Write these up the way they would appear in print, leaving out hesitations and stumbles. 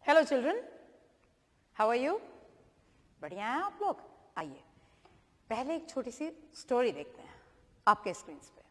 Hello children, how are you? बढ़िया हैं आप लोग? आइए पहले एक छोटी सी स्टोरी देखते हैं आपके स्क्रीन पे।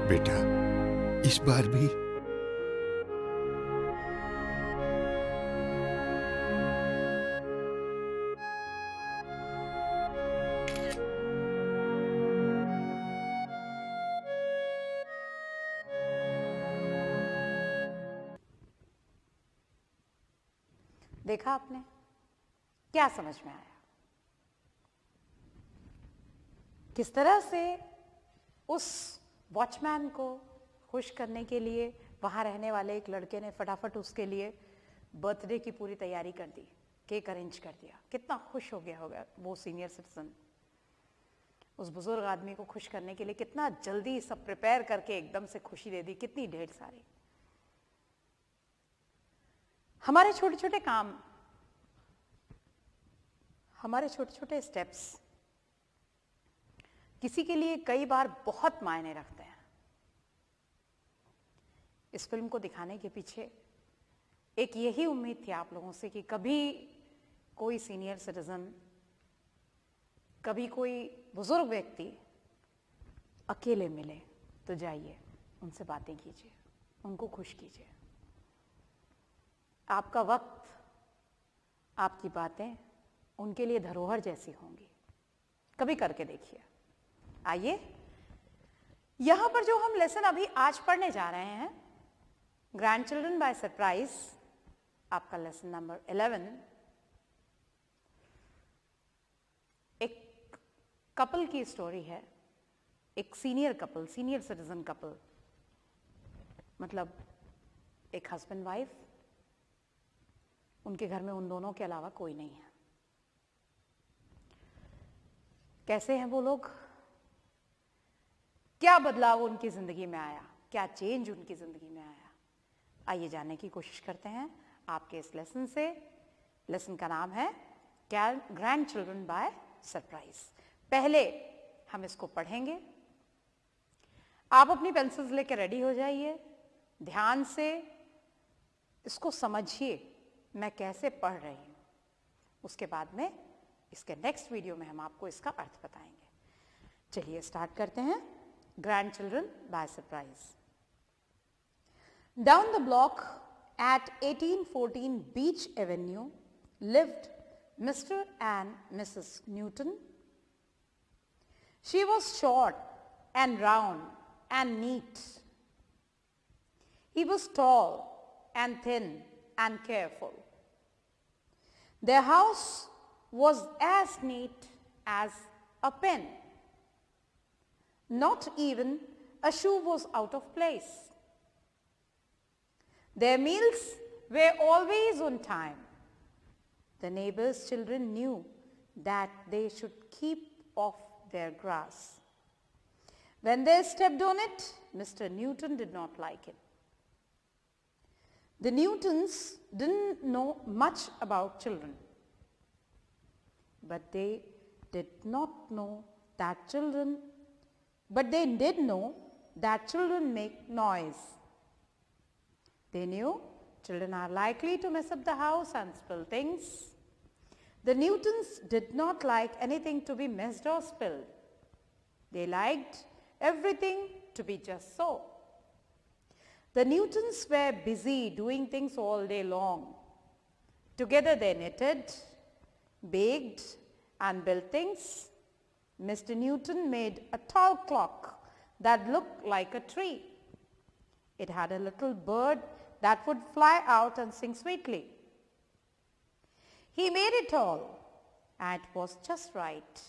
बेटा, इस बार भी देखा आपने? क्या समझ में आया? किस तरह से उस वॉचमैन को खुश करने के लिए वहां रहने वाले एक लड़के ने फटाफट उसके लिए बर्थडे की पूरी तैयारी कर दी, केक अरेंज कर दिया। कितना खुश हो गया होगा वो सीनियर सिटीजन। उस बुजुर्ग आदमी को खुश करने के लिए कितना जल्दी सब प्रिपेयर करके एकदम से खुशी दे दी, कितनी ढेर सारी। हमारे छोटे छोटे काम, हमारे छोटे छोटे स्टेप्स किसी के लिए कई बार बहुत मायने रखते हैं। इस फिल्म को दिखाने के पीछे एक यही उम्मीद थी आप लोगों से कि कभी कोई सीनियर सिटीजन, कभी कोई बुजुर्ग व्यक्ति अकेले मिले तो जाइए, उनसे बातें कीजिए, उनको खुश कीजिए। आपका वक्त, आपकी बातें उनके लिए धरोहर जैसी होंगी। कभी करके देखिए। आइए, यहां पर जो हम लेसन अभी आज पढ़ने जा रहे हैं, ग्रैंड चिल्ड्रन बाय सरप्राइज, आपका लेसन नंबर 11, एक कपल की स्टोरी है। एक senior couple, senior citizen couple, मतलब एक हस्बैंड वाइफ, उनके घर में उन दोनों के अलावा कोई नहीं है। कैसे हैं वो लोग? क्या बदलाव उनकी जिंदगी में आया? क्या चेंज उनकी जिंदगी में आया? आइए जानने की कोशिश करते हैं आपके इस लेसन से। लेसन का नाम है ग्रैंड चिल्ड्रन बाय सरप्राइज। पहले हम इसको पढ़ेंगे। आप अपनी पेंसिल्स लेकर रेडी हो जाइए। ध्यान से इसको समझिए मैं कैसे पढ़ रही हूं। उसके बाद में इसके नेक्स्ट वीडियो में हम आपको इसका अर्थ बताएंगे। चलिए स्टार्ट करते हैं। Grand children by surprise. Down the block at 1814 Beach Avenue lived Mr. and Mrs. Newton. She was short and round and neat. He was tall and thin and careful. Their house was as neat as a pin. Not even a shoe was out of place. Their meals were always on time. The neighbors' children knew that they should keep off their grass. When they stepped on it, Mr. Newton did not like it. The Newtons didn't know much about children, but they did know that children make noise. They knew children are likely to mess up the house and spill things. The Newtons did not like anything to be messed or spilled. They liked everything to be just so. The Newtons were busy doing things all day long. Together they knitted, baked and built things. Mr. Newton made a tall clock that looked like a tree. It had a little bird that would fly out and sing sweetly. He made it all, and it was just right.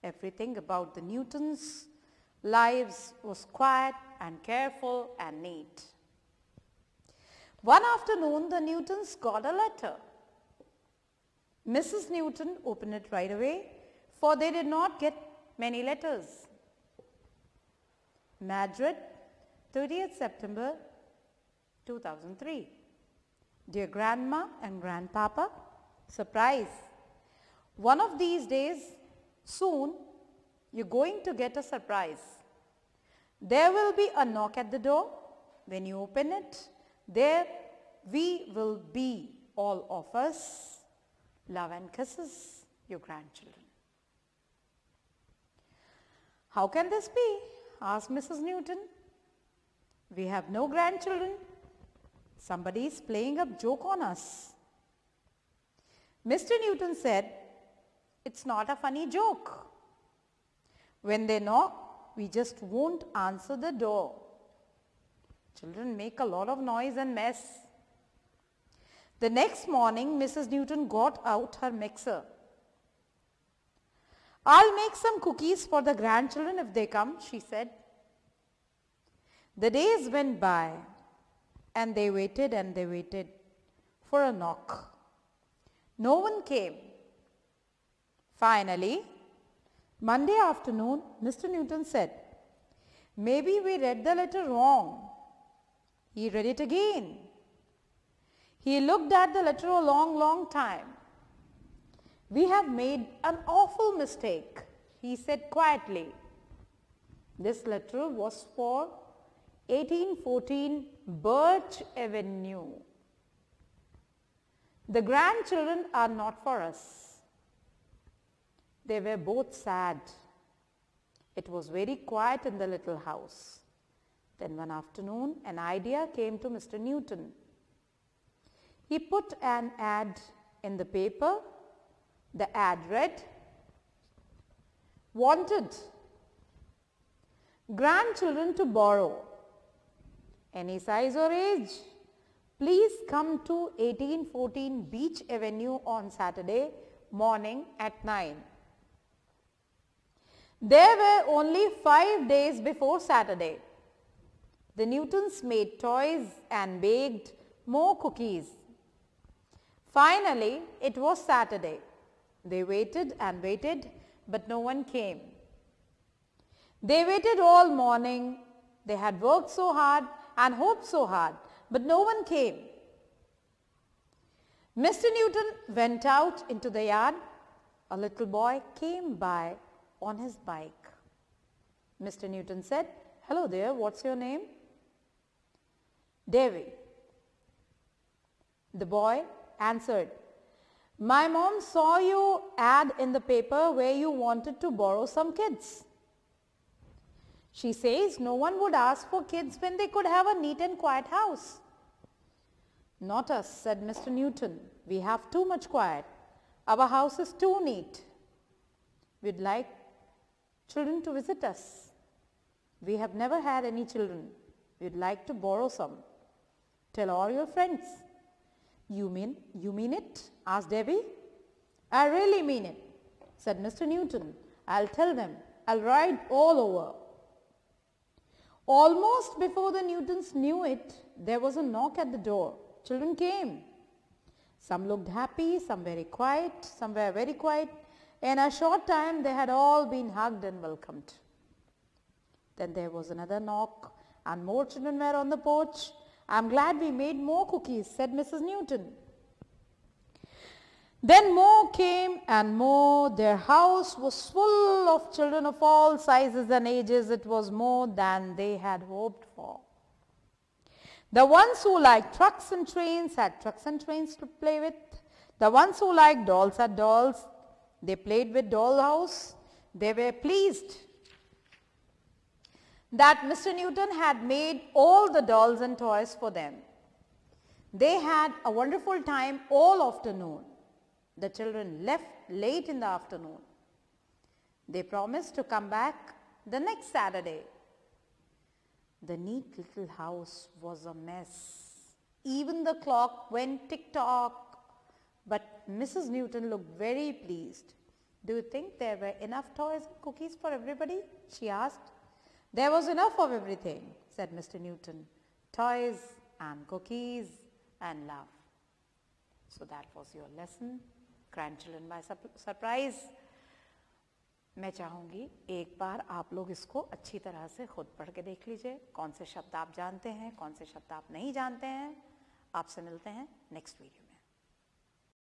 Everything about the Newtons' lives was quiet and careful and neat. One afternoon, the Newtons got a letter. Mrs. Newton opened it right away, for they did not get many letters. Madrid, 30th September 2003. Dear Grandma and Grandpapa, surprise! One of these days, soon, you're going to get a surprise. There will be a knock at the door. When you open it, there we will be, all of us. Love and kisses, your grandchildren. How can this be? Asked Mrs. Newton. We have no grandchildren. Somebody is playing a joke on us. Mr. Newton said, it's not a funny joke. When they knock, we just won't answer the door. Children make a lot of noise and mess. The next morning, Mrs. Newton got out her mixer. I'll make some cookies for the grandchildren if they come, she said. The days went by, and they waited for a knock. No one came. Finally, Monday afternoon, Mr. Newton said, maybe we read the letter wrong. He read it again. He looked at the letter a long time. We have made an awful mistake, he said quietly. This letter was for 1814 Birch Avenue. The grandchildren are not for us. They were both sad. It was very quiet in the little house. Then one afternoon, an idea came to Mr. Newton. He put an ad in the paper. The ad read, wanted grandchildren to borrow, any size or age. Please come to 1814 Beach Avenue on Saturday morning at 9. There were only 5 days before Saturday. The Newtons made toys and baked more cookies. Finally, it was Saturday. They waited and waited, but no one came. They waited all morning. They had worked so hard and hoped so hard, but no one came. Mr. Newton went out into the yard. A little boy came by on his bike. Mr. Newton said, hello there, what's your name? Davy. The boy answered, my mom saw your ad in the paper where you wanted to borrow some kids. She says no one would ask for kids when they could have a neat and quiet house. Not us, said Mr. Newton. We have too much quiet. Our house is too neat. We'd like children to visit us. We have never had any children. We'd like to borrow some. Tell all your friends. You mean it? Asked Debbie. I really mean it, said Mr. Newton. I'll tell them. I'll ride all over. Almost before the Newtons knew it, there was a knock at the door. Children came. Some looked happy, some very quiet, some were very quiet. In a short time, they had all been hugged and welcomed. Then there was another knock, and more children were on the porch. I'm glad we made more cookies, said Mrs. Newton. Then more came and more. Their house was full of children of all sizes and ages. It was more than they had hoped for. The ones who liked trucks and trains had trucks and trains to play with. The ones who liked dolls had dolls. They played with dollhouse. They were pleased that Mr. Newton had made all the dolls and toys for them. They had a wonderful time all afternoon. The children left late in the afternoon. They promised to come back the next Saturday. The neat little house was a mess. Even the clock went tick-tock. But Mrs. Newton looked very pleased. Do you think there were enough toys and cookies for everybody? She asked. There was enough of everything, said Mr. Newton. Toys and cookies and love. So that was your lesson, Grandchildren by Surprise. मैं चाहूँगी एक बार आप लोग इसको अच्छी तरह से खुद पढ़ के देख लीजिए, कौन से शब्द आप जानते हैं, कौन से शब्द आप नहीं जानते हैं. आपसे मिलते हैं नेक्स्ट वीडियो.